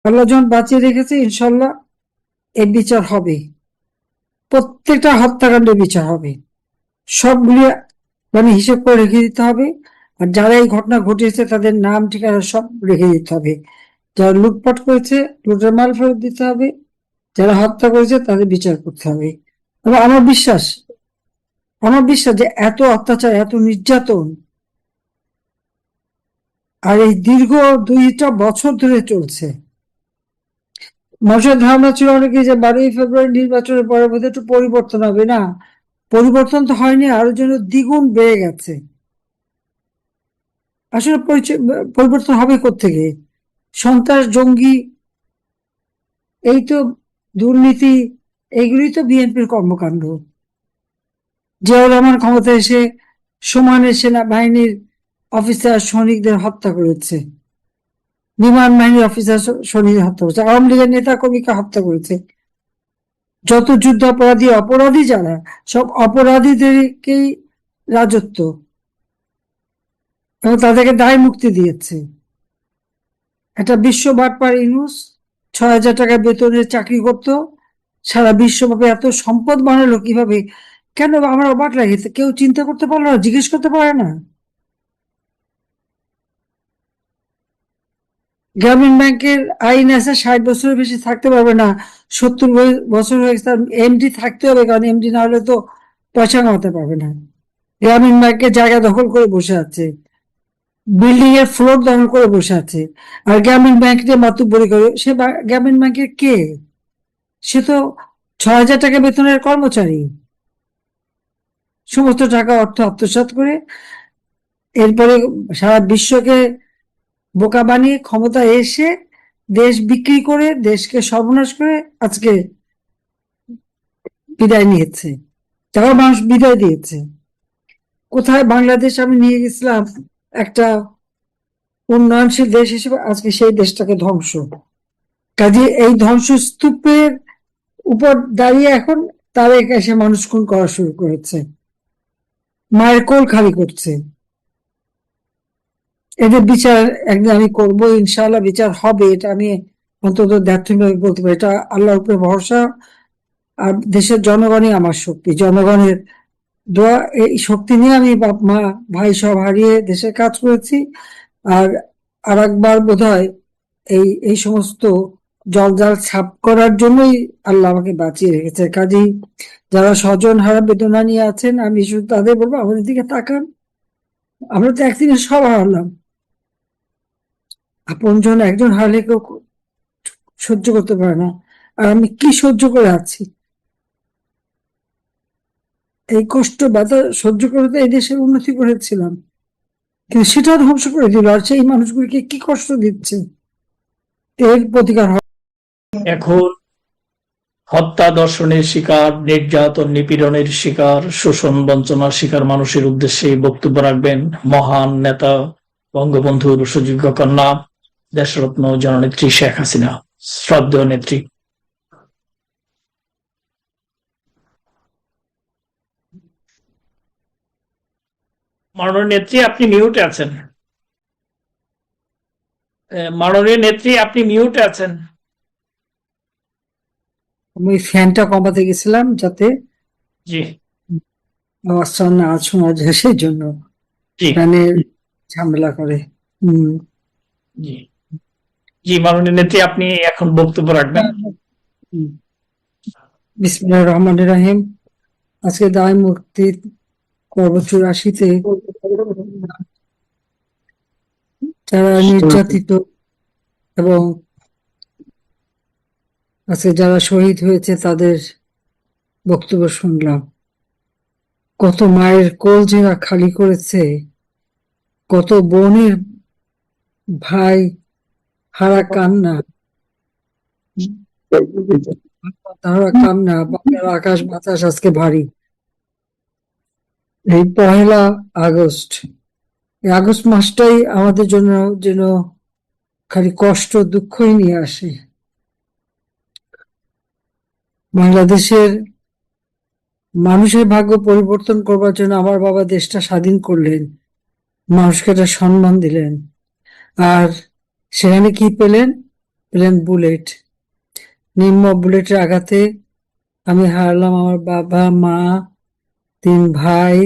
আল্লাহ যখন বাঁচিয়ে রেখেছে, ইনশাল্লাহ এর বিচার হবে। প্রত্যেকটা হত্যাকাণ্ডের বিচার হবে, সবগুলি মানে হিসেব করে রেখে দিতে হবে। আর যারা এই ঘটনা ঘটিয়েছে তাদের নাম ঠিকানা সব রেখে দিতে হবে। যারা লুটপাট করেছে লুটের মাল ফেরত দিতে হবে, যারা হত্যা করেছে তাদের বিচার করতে হবে। এবং আমার বিশ্বাস যে এত অত্যাচার, এত নির্যাতন আর এই দীর্ঘ 2টা বছর ধরে চলছে। মানুষের ধারণা ছিল অনেকে যে 12ই ফেব্রুয়ারি নির্বাচনের পরে বোধহয় একটু পরিবর্তন হবে। না, পরিবর্তন তো হয়নি, আরো যেন দ্বিগুণ বেড়ে গেছে। আসলে পরিবর্তন হবে কোত্থেকে? সন্ত্রাস, জঙ্গি, এই তো দুর্নীতি, এইগুলি তো বিএনপির কর্মকাণ্ড। জিয়াউর রহমান ক্ষমতা এসে সমানে সেনাবাহিনীর অফিসার সৈনিকদের হত্যা করেছে, বিমান বাহিনীর অফিসার সৈনিকদের হত্যা করেছে, আওয়ামী লীগের নেতা কর্মীকে হত্যা করেছে। যত যুদ্ধ অপরাধী যারা, সব অপরাধীদেরকেই রাজত্ব, এবং তাদেরকে দায় মুক্তি দিয়েছে। একটা বিশ্ব বাটপার ইউনূস 6,000 টাকা বেতনের চাকরি করত, সারা বিশ্বব্যাপী এত সম্পদ বানালো কিভাবে? কেন আমার অবাক লাগে, কেউ চিন্তা করতে পারলো না, জিজ্ঞেস করতে পারে না? গ্রামীণ ব্যাংকের আইন আছে 60 বছরের বেশি থাকতে পারবে না। 70 বছর হয়ে গেছে, এমডি থাকতে হবে, কারণ এমডি না হলে তো পয়সা কামাতে পারবে না। গ্রামীণ ব্যাংকের জায়গা দখল করে বসে আছে, বিল্ডিং এর ফ্লোর দখল করে বসে আছে, আর গ্রামীণ ব্যাংক নিয়ে মাতুব্বরি করে। সে গ্রামীণ ব্যাংকের কে? সে তো 6,000 টাকা বেতনের কর্মচারী। সমস্ত টাকা অর্থ আত্মসাৎ করে এরপরে সারা বিশ্বকে বোকা বানিয়ে ক্ষমতায় এসে দেশ বিক্রি করে, দেশকে সর্বনাশ করে আজকে বিদায় নিয়েছে। তাও মানুষ বিদায় দিয়েছে। কোথায় বাংলাদেশ আমি নিয়ে গেছিলাম একটা উন্নয়নশীল দেশ হিসেবে, আজকে সেই দেশটাকে ধ্বংস। কাজে এই ধ্বংসস্তূপের উপর দাঁড়িয়ে এখন তারা এসে মানুষ খুন করা শুরু করেছে, মায়ের কোল খালি করছে। এদের বিচার একদিন আমি করবো, ইনশাআল্লাহ বিচার হবে, এটা আমি অন্তত দ্ব্যর্থহীনভাবে বলতে পারি। এটা আল্লাহর উপরে ভরসা, আর দেশের জনগণই আমার শক্তি। জনগণের দোয়া, এই শক্তি নিয়ে আমি বাপ মা ভাই সব হারিয়ে দেশের কাজ করেছি। আর আর একবার বোধহয় এই এই সমস্ত জঞ্জাল ছাপ করার জন্যই আল্লাহ আমাকে বাঁচিয়ে রেখেছে। কাজেই যারা স্বজন হারা বেদনা নিয়ে আছেন, আমি শুধু তাদের বলবো, আমাদের দিকে তাকান। আমরা তো একদিনে সব হারালাম। আপনজন একজন হারলে কেউ সহ্য করতে পারে না, আর আমি কি সহ্য করে আছি। এই কষ্ট ব্যথা সহ্য করে তো এই দেশের উন্নতি করেছিলাম, কিন্তু সেটা ধ্বংস করে দিল। আর সেই মানুষগুলিকে কি কষ্ট দিচ্ছে, এর প্রতিকার হবে। এখন হত্যা, ধর্ষণের শিকার, নির্যাতন, নিপীড়নের শিকার, শোষণ, বঞ্চনার শিকার মানুষের উদ্দেশ্যে বক্তব্য রাখবেন মহান নেতা, বঙ্গবন্ধুর সুযোগ্য কন্যা, দেশরত্ন জননেত্রী শেখ হাসিনা। শ্রদ্ধেয় নেত্রী। মাননীয় নেত্রী, আপনি মিউটে আছেন। মাননীয় নেত্রী, আপনি মিউটে আছেন। আমি ফ্যানটা কমাতে গেছিলাম যাতে জি আওয়াজটা না শোনা যায়, সেই জন্য জি ফ্যানের ঝামেলা করে। হম। জি জি মাননীয় নেত্রী, আপনি এখন বক্তব্য রাখবেন। বিসমিল্লাহির রহমানির রহিম। আজকে দায় মুক্তির পর্ব 84-তে যারা নির্যাতিত এবং আজকে যারা শহীদ হয়েছে তাদের বক্তব্য শুনলাম। কত মায়ের কোল যারা খালি করেছে, কত বোনের ভাই হারা কান্না, তারা কান্না, বাংলার আকাশ বাতাস আজকে ভারী। এই 1 আগস্ট, এই আগস্ট মাসটাই আমাদের জন্য যেন খালি কষ্ট দুঃখই নিয়ে আসে। বাংলাদেশের মানুষের ভাগ্য পরিবর্তন করবার জন্য আমার বাবা দেশটা স্বাধীন করলেন, মানুষকে একটা সম্মান দিলেন। আর সেখানে কি পেলেন? প্লেন বুলেট, নিম্ন বুলেটের আঘাতে আমি হারালাম আমার বাবা, মা, 3 ভাই,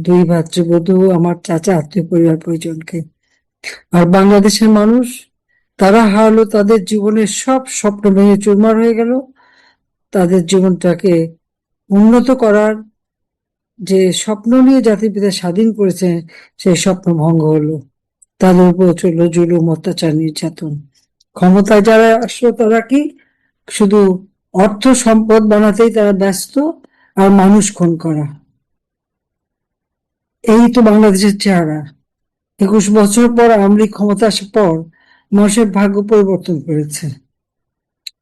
2 ভ্রাতৃবধূ, আমার চাচা, আত্মীয় পরিবার পরিজনকে। আর বাংলাদেশের মানুষ, তারা হারালো তাদের জীবনের সব স্বপ্ন, ভেঙে চুরমার হয়ে গেল। তাদের জীবনটাকে উন্নত করার যে স্বপ্ন নিয়ে জাতির পিতা স্বাধীন করেছে, সেই স্বপ্ন ভঙ্গ হলো। তাদের উপর চললো জুলুম, অত্যাচার, নির্যাতন। ক্ষমতায় যারা আসলো তারা কি শুধু অর্থ সম্পদ বানাতেই তারা ব্যস্ত, আর মানুষ খুন করা। এই তো বাংলাদেশের চেহারা। 21 বছর পর আওয়ামী লীগ ক্ষমতা আসার পর মানুষের ভাগ্য পরিবর্তন করেছে।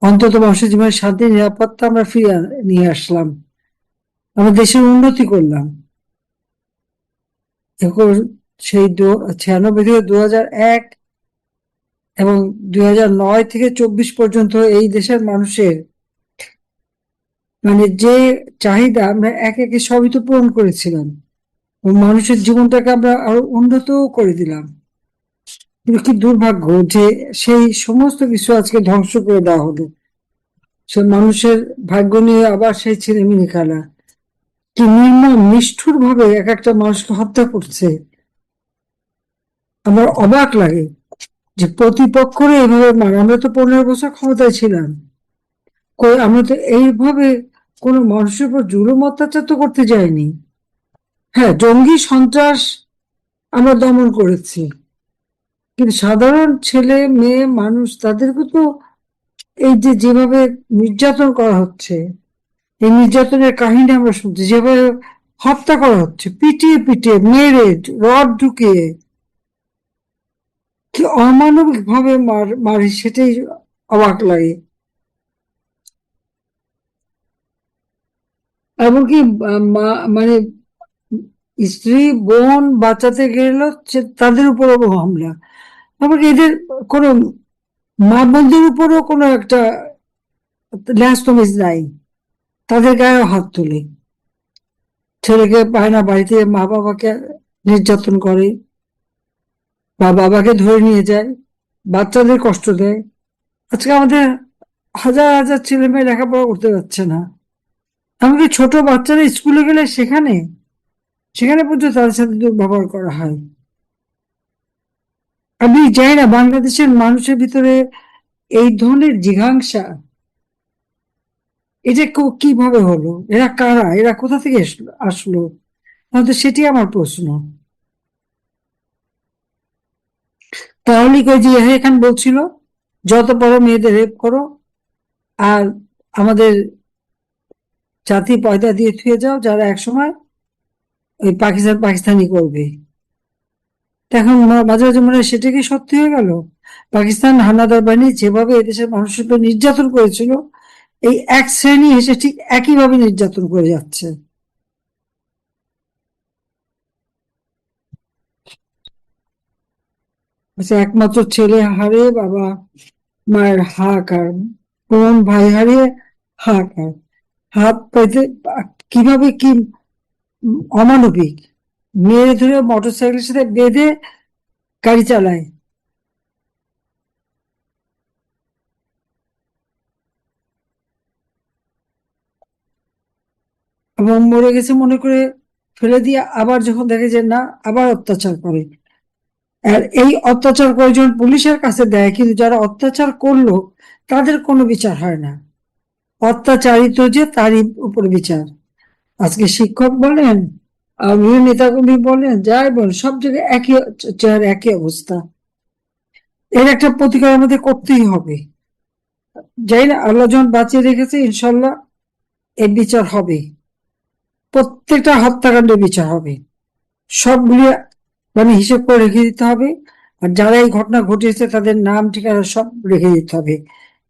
অন্তত মানুষের জীবনের শান্তি, নিরাপত্তা আমরা ফিরিয়ে নিয়ে আসলাম। আমরা দেশের উন্নতি করলাম। সেই 96 থেকে 2001 এবং 2009 থেকে 24 পর্যন্ত এই দেশের মানুষের মানে যে চাহিদা, আমরা একে একে সবই তো পূরণ করেছিলাম। মানুষের জীবনটাকে আমরা আরো উন্নত করে দিলাম। কিন্তু কি দুর্ভাগ্য যে সেই সমস্ত কিছু আজকে ধ্বংস করে দেওয়া হলো। সে মানুষের ভাগ্য নিয়ে আবার সেই ছিনিমিনি খেলা। কি নির্মম, নিষ্ঠুর ভাবে এক একটা মানুষকে হত্যা করছে। আমার অবাক লাগে যে প্রতিপক্ষরে এইভাবে আমরা তো 15 বছর ক্ষমতায় ছিলাম, আমরা তো এইভাবে কোনো মানুষের উপর জুলুম অত্যাচার তো করতে যাইনি। হ্যাঁ, জঙ্গি সন্ত্রাস আমরা দমন করেছি, কিন্তু সাধারণ ছেলে মেয়ে মানুষ তাদেরকে তো এই যে যেভাবে নির্যাতন করা হচ্ছে, এই নির্যাতনের কাহিনী আমরা শুনছি, যেভাবে হত্যা করা হচ্ছে, পিটিয়ে পিটিয়ে, মেরে, রড ঢুকিয়ে, কি অমানবিক ভাবে মারে, সেটাই অবাক লাগে। এমনকি মানে স্ত্রী, বোন বাঁচাতে গেল তাদের উপরও হামলা। এমনকি এদের কোনো মা বোনদের উপরও কোনো একটা ল্যাস্টমেজ নাই, তাদের গায়েও হাত তোলে। ছেলেকে পায় না, বাড়িতে মা বাবাকে নির্যাতন করে, বা বাবাকে ধরে নিয়ে যায়, বাচ্চাদের কষ্ট দেয়। আজকে আমাদের হাজার হাজার ছেলে মেয়ে লেখাপড়া করতে পারছে না। এমনকি ছোট বাচ্চারা স্কুলে গেলে সেখানে সেখানে পর্যন্ত তাদের সাথে দুর্ব্যবহার করা হয়। আমি জানি না বাংলাদেশের মানুষের ভিতরে এই ধরনের জিঘাংসা এটা কিভাবে হলো, এরা কারা, এরা কোথা থেকে আসলো? তাহলে সেটি আমার প্রশ্ন। তাহলে কই যে এখানে বলছিল যত বড় মেয়েদের রেপ করো, আর আমাদের জাতি পয়দা দিয়ে থুয়ে যাও, যারা একসময় ওই পাকিস্তানি করবে। এখন মাঝে মাঝে মনে হয় সেটা কি সত্যি হয়ে গেল? পাকিস্তান হানাদার বাহিনী যেভাবে এদেশের মানুষের উপর নির্যাতন করেছিল, এই এক শ্রেণী এসে ঠিক একইভাবে নির্যাতন করে যাচ্ছে। আচ্ছা, একমাত্র ছেলে হারিয়ে বাবা মায়ের হাহাকার, বোন ভাই হারিয়ে হাহাকার, হাত পাইতে কিভাবে কি অমানবিক, মেরে ধরে মোটর সাইকেলের সাথে বেঁধে গাড়ি চালায়। এবং মরে গেছে মনে করে ফেলে দিয়ে আবার যখন দেখে যে না, আবার অত্যাচার করে। আর এই অত্যাচার কয়েকজন পুলিশের কাছে দেয়, কিন্তু যারা অত্যাচার করলো তাদের কোনো বিচার হয় না। অত্যাচারিত যে তারই উপর বিচার। আজকে শিক্ষক বলেন, বিভিন্ন নেতাকর্মী বলেন, যাই বলেন, সব জায়গায় একই চেহারা, একই অবস্থা। এর একটা প্রতিকার আমাদের করতেই হবে। যাই না, আল্লাহ যখন বাঁচিয়ে রেখেছে, ইনশাল্লাহ এর বিচার হবে। প্রত্যেকটা হত্যাকাণ্ডের বিচার হবে। সবগুলি মানে হিসেব করে রেখে দিতে হবে। আর যারা এই ঘটনা ঘটিয়েছে তাদের নাম ঠিকানা সব রেখে দিতে হবে।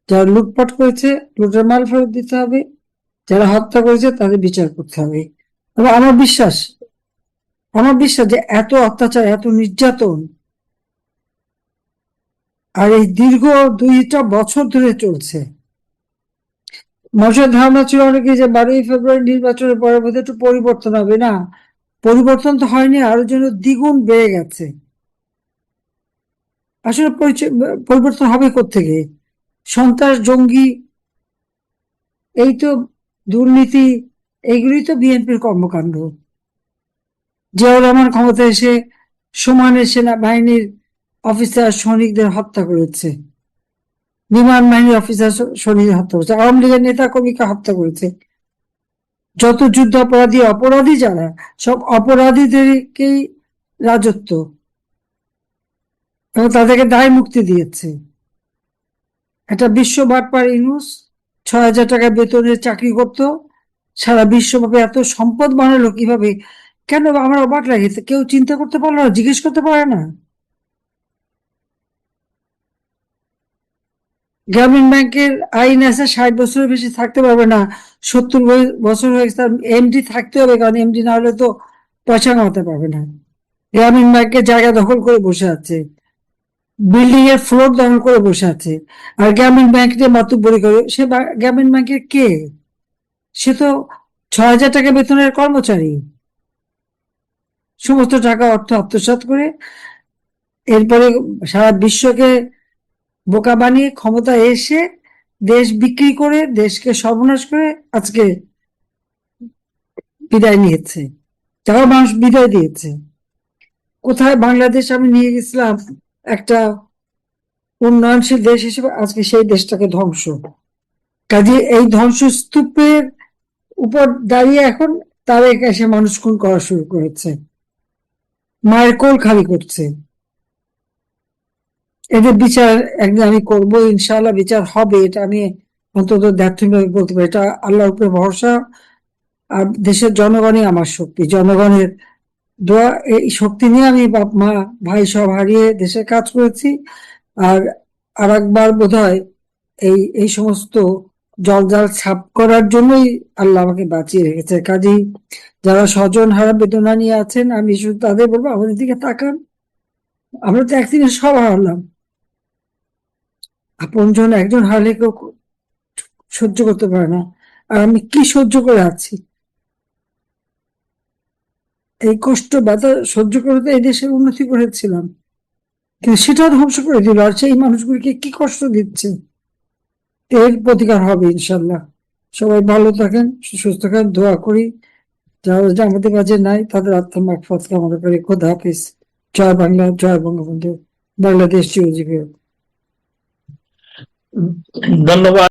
যারা লুটপাট করেছে, লুটের মাল ফেরত দিতে হবে। যারা হত্যা করেছে তাদের বিচার করতে হবে। এবং আমার বিশ্বাস যে এত অত্যাচার, এত নির্যাতন আর এই দীর্ঘ 2টা বছর ধরে চলছে। মানুষের ধারণা ছিল অনেকে যে 12ই ফেব্রুয়ারি নির্বাচনের পরে বোধহয় একটু পরিবর্তন হবে। না, পরিবর্তন তো হয়নি, আরো যেন দ্বিগুণ বেড়ে গেছে। আসলে পরিবর্তন হবে কোত্থেকে? সন্ত্রাস, জঙ্গি, এই তো দুর্নীতি, এইগুলোই তো বিএনপির কর্মকাণ্ড। জিয়াউর রহমান ক্ষমতা এসে সমানে সেনাবাহিনীর অফিসার সৈনিকদের হত্যা করেছে, বিমান বাহিনীর অফিসার সৈনিকদের হত্যা করেছে, আওয়ামী লীগের নেতা কর্মীকে হত্যা করেছে। যত যুদ্ধ অপরাধী, অপরাধী যারা, সব অপরাধীদেরকেই রাজত্ব, এবং তাদেরকে দায় মুক্তি দিয়েছে। একটা বিশ্ব বাটপার ইউনূস ৬,০০০ টাকা বেতনের চাকরি করত, সারা বিশ্বব্যাপী এত সম্পদ বানালো কিভাবে? কেন আমরা অবাক লাগে, কেউ চিন্তা করতে পারলো না, জিজ্ঞেস করতে পারে না? গ্রামীণ ব্যাংকের আইন আছে ৬০ বছরের বেশি থাকতে পারবে না, ৭০ বছর হয়ে গেছে, এমডি থাকতে হবে, কারণ এমডি না হলে তো পয়সা কামাতে পারবে না। গ্রামীণ ব্যাংকের জায়গা দখল করে বসে আছে, বিল্ডিং এর ফ্লোর দখল করে বসে আছে, আর গ্রামীণ ব্যাংক নিয়ে মাতুব্বরি করে। সে গ্রামীণ ব্যাংকের কে? সে তো ৬,০০০ টাকা বেতনের কর্মচারী। সমস্ত টাকা অর্থ আত্মসাৎ করে এরপরে সারা বিশ্বকে বোকা বানিয়ে ক্ষমতা এসে দেশ বিক্রি করে, দেশকে সর্বনাশ করে আজকে বিদায় নিয়েছে। যারা মানুষ বিদায় দিয়েছে, কোথায় বাংলাদেশ আমি নিয়ে গেছিলাম একটা উন্নয়নশীল দেশ হিসেবে, আজকে সেই দেশটাকে ধ্বংস। কাজে এই ধ্বংসস্তূপের উপর দাঁড়িয়ে এখন তারা এসে মানুষ খুন করা শুরু করেছে, মায়ের কোল খালি করছে। এদের বিচার একদিন আমি করবো, ইনশাআল্লাহ বিচার হবে, এটা আমি অন্তত দার্থিকভাবে বলতে পারি। এটা আল্লাহর উপরে ভরসা, আর দেশের জনগণই আমার শক্তি, জনগণের দোয়া, এই শক্তি নিয়ে আমি বাপ মা ভাই সব হারিয়ে দেশের কাজ করেছি। আর একবার বোধ হয় এই সমস্ত জঞ্জাল ছাপ করার জন্যই আল্লাহ আমাকে বাঁচিয়ে রেখেছে। কাজেই যারা স্বজন হারা বেদনা নিয়ে আছেন, আমি শুধু তাদের বলবো, আমাদের দিকে তাকান। আমরা তো একদিনে সব হারালাম, আপনজন একজন হারলে কেউ সহ্য করতে পারে না, আর আমি কি সহ্য করে আছি। এই কষ্ট ব্যথা সহ্য করে তো এই দেশের উন্নতি করেছিলাম, কিন্তু সেটাও ধ্বংস করে দিল, আর সেই মানুষগুলিকে কি কষ্ট দিচ্ছে। এর প্রতিকার হবে ইনশাল্লাহ। সবাই ভালো থাকেন, সুস্থ থাকেন, দোয়া করি যারা আমাদের কাছে নাই তাদের আত্মার মাগফিরাত কামনা করি। খোদা হাফিজ। জয় বাংলা, জয় বঙ্গবন্ধু, বাংলাদেশ চিরজীবী হোক। ধন্যবাদ।